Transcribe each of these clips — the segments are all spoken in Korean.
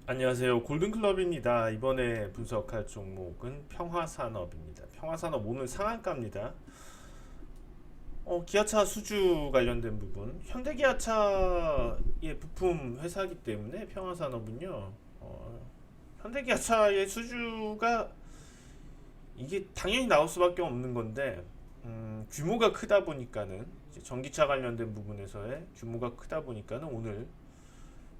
안녕하세요. 골든클럽입니다. 이번에 분석할 종목은 평화산업입니다. 평화산업 오늘 상한가입니다. 기아차 수주 관련된 부분, 현대기아차의 부품 회사이기 때문에 평화산업은요, 현대기아차의 수주가 이게 당연히 나올 수밖에 없는 건데, 규모가 크다 보니까는 이제 전기차 관련된 부분에서의 규모가 크다 보니까는 오늘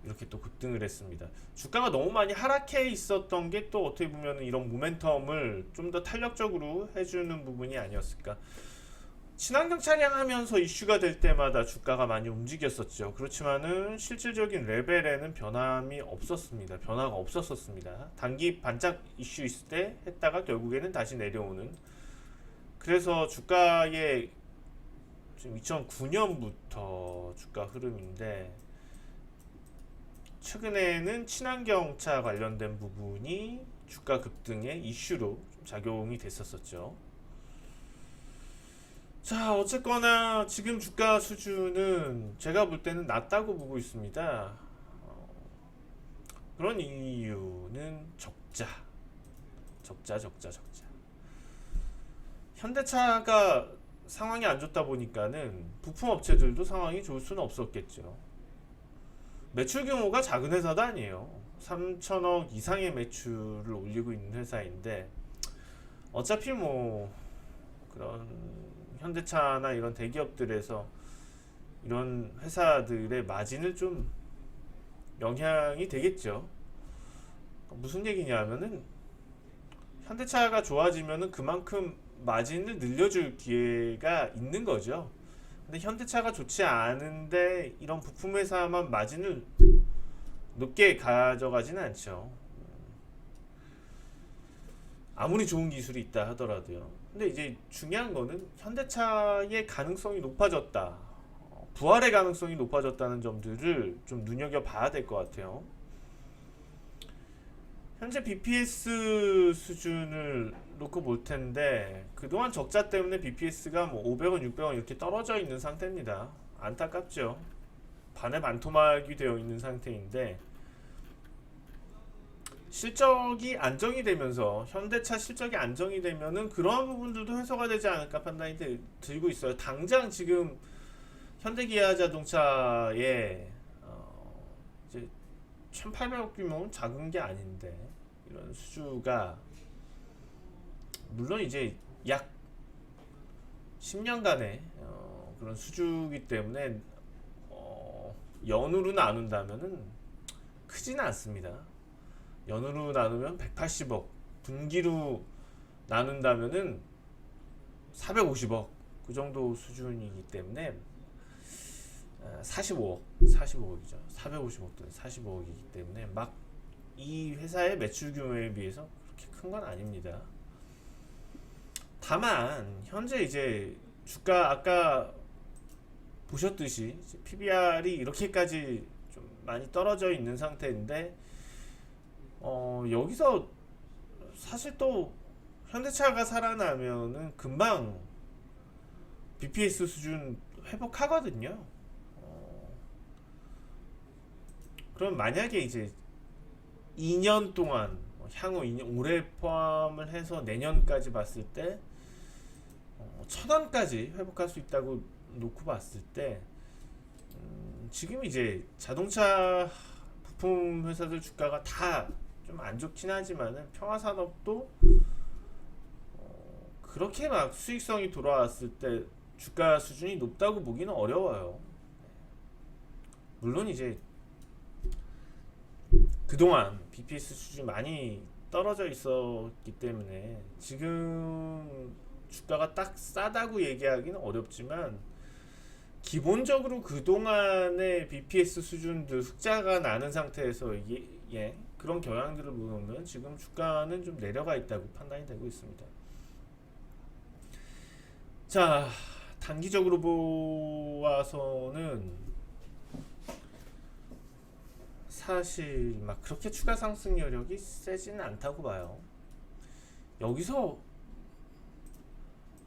이렇게 또 급등을 했습니다. 주가가 너무 많이 하락해 있었던 게 또 어떻게 보면 이런 모멘텀을 좀 더 탄력적으로 해주는 부분이 아니었을까. 친환경 차량 하면서 이슈가 될 때마다 주가가 많이 움직였었죠. 그렇지만은 실질적인 레벨에는 변함이 없었습니다. 변화가 없었었습니다. 단기 반짝 이슈 있을 때 했다가 결국에는 다시 내려오는. 그래서 주가의 지금 2009년부터 주가 흐름인데 최근에는 친환경차 관련된 부분이 주가 급등의 이슈로 좀 작용이 됐었었죠. 자, 어쨌거나 지금 주가 수준은 제가 볼 때는 낮다고 보고 있습니다. 그런 이유는 적자. 현대차가 상황이 안 좋다 보니까는 부품 업체들도 상황이 좋을 수는 없었겠죠. 매출 규모가 작은 회사도 아니에요. 3천억 이상의 매출을 올리고 있는 회사인데 어차피 뭐 그런 현대차나 이런 대기업들에서 이런 회사들의 마진을 좀 영향이 되겠죠. 무슨 얘기냐면은 현대차가 좋아지면은 그만큼 마진을 늘려줄 기회가 있는 거죠. 근데 현대차가 좋지 않은데 이런 부품 회사만 마진을 높게 가져가지는 않죠. 아무리 좋은 기술이 있다 하더라도요. 근데 이제 중요한 거는 현대차의 가능성이 높아졌다. 부활의 가능성이 높아졌다는 점들을 좀 눈여겨봐야 될 것 같아요. 현재 BPS 수준을 놓고 볼 텐데 그동안 적자 때문에 BPS가 뭐 500원, 600원 이렇게 떨어져 있는 상태입니다. 안타깝죠. 반의 반토막이 되어 있는 상태인데 실적이 안정이 되면서 현대차 실적이 안정이 되면은 그러한 부분들도 해소가 되지 않을까 판단이 들고 있어요. 당장 지금 현대기아자동차의 이제 1,800억 규모는 작은 게 아닌데 이런 수주가 물론 이제 약 10년간의 그런 수주이기 때문에 연으로 나눈다면은 크지는 않습니다. 연으로 나누면 180억, 분기로 나눈다면은 450억 그 정도 수준이기 때문에 45억이죠. 450억도 45억이기 때문에 막 이 회사의 매출 규모에 비해서 그렇게 큰 건 아닙니다. 다만 현재 이제 주가 아까 보셨듯이 PBR이 이렇게까지 좀 많이 떨어져 있는 상태인데 여기서 사실 또 현대차가 살아나면은 금방 BPS 수준 회복하거든요. 그럼 만약에 이제 2년 동안 향후 2년, 올해 포함을 해서 내년까지 봤을 때 1,000원까지 회복할 수 있다고 놓고 봤을 때 지금 이제 자동차 부품 회사들 주가가 다 좀 안 좋긴 하지만은 평화산업도 그렇게 막 수익성이 돌아왔을 때 주가 수준이 높다고 보기는 어려워요. 물론 이제 그동안 BPS 수준이 많이 떨어져 있었기 때문에 지금 주가가 딱 싸다고 얘기하기는 어렵지만 기본적으로 그동안의 BPS 수준들 흑자가 나는 상태에서 그런 경향들을 보면 지금 주가는 좀 내려가 있다고 판단이 되고 있습니다. 자, 단기적으로 보아서는 사실 막 그렇게 추가 상승 여력이 세지는 않다고 봐요. 여기서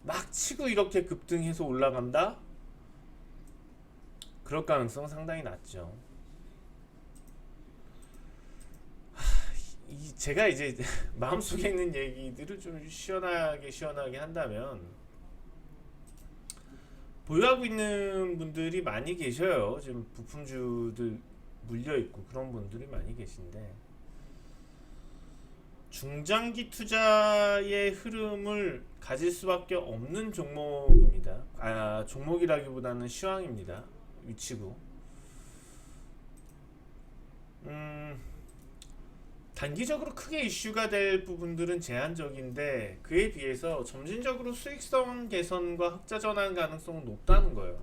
막 치고 이렇게 급등해서 올라간다? 그럴 가능성 상당히 낮죠. 제가 이제 마음속에 있는 얘기들을 좀 시원하게 한다면, 보유하고 있는 분들이 많이 계셔요. 지금 부품주들 물려 있고 그런 분들이 많이 계신데, 중장기 투자의 흐름을 가질 수밖에 없는 종목입니다. 종목이라기보다는 시황입니다. 위치고. 단기적으로 크게 이슈가 될 부분들은 제한적인데, 그에 비해서 점진적으로 수익성 개선과 흑자 전환 가능성은 높다는 거예요.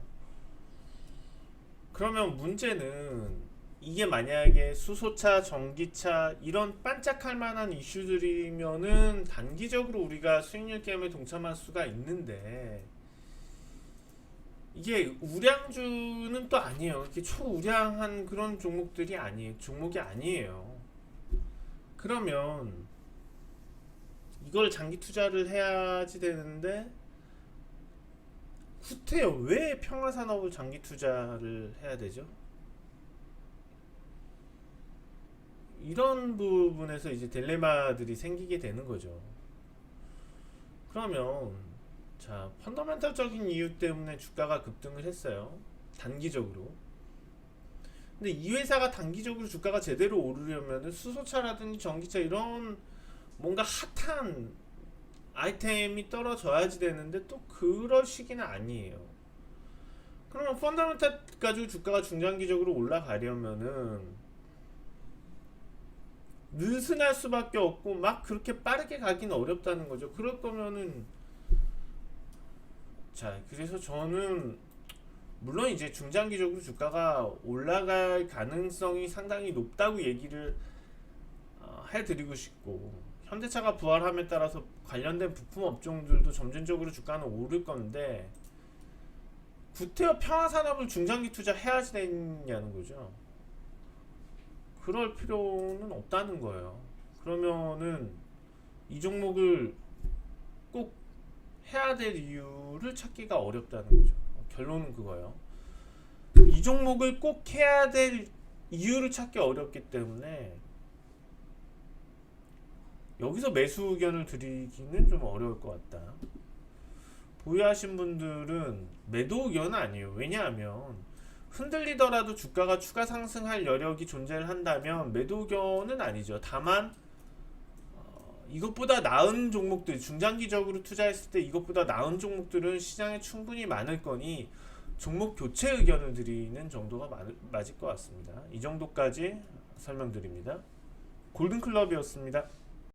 그러면 문제는, 이게 만약에 수소차, 전기차 이런 반짝할 만한 이슈들이면은 단기적으로 우리가 수익률 게임에 동참할 수가 있는데, 이게 우량주는 또 아니에요. 이렇게 초우량한 그런 종목이 아니에요. 그러면 이걸 장기 투자를 해야지 되는데, 구태여 왜 평화산업을 장기 투자를 해야 되죠? 이런 부분에서 이제 딜레마들이 생기게 되는 거죠. 그러면 자, 펀더멘탈적인 이유 때문에 주가가 급등을 했어요. 단기적으로. 근데 이 회사가 단기적으로 주가가 제대로 오르려면 수소차라든지 전기차 이런 뭔가 핫한 아이템이 떨어져야지 되는데, 또 그럴 시기는 아니에요. 그러면 펀더멘탈 가지고 주가가 중장기적으로 올라가려면은 느슨할 수밖에 없고, 막 그렇게 빠르게 가기는 어렵다는 거죠. 그럴 거면은, 자, 그래서 저는 물론 이제 중장기적으로 주가가 올라갈 가능성이 상당히 높다고 얘기를 해드리고 싶고, 현대차가 부활함에 따라서 관련된 부품 업종들도 점진적으로 주가는 오를 건데, 구태여 평화산업을 중장기 투자해야지 되냐는 거죠. 그럴 필요는 없다는 거예요. 그러면은 이 종목을 꼭 해야 될 이유를 찾기가 어렵다는 거죠. 결론은 그거예요. 이 종목을 꼭 해야 될 이유를 찾기 어렵기 때문에 여기서 매수 의견을 드리기는 좀 어려울 것 같다. 보유하신 분들은 매도 의견은 아니에요. 왜냐하면 흔들리더라도 주가가 추가 상승할 여력이 존재를 한다면 매도 의견은 아니죠. 다만 이것보다 나은 종목들, 중장기적으로 투자했을 때 이것보다 나은 종목들은 시장에 충분히 많을 거니 종목 교체 의견을 드리는 정도가 맞을 것 같습니다. 이 정도까지 설명드립니다. 골든클럽이었습니다.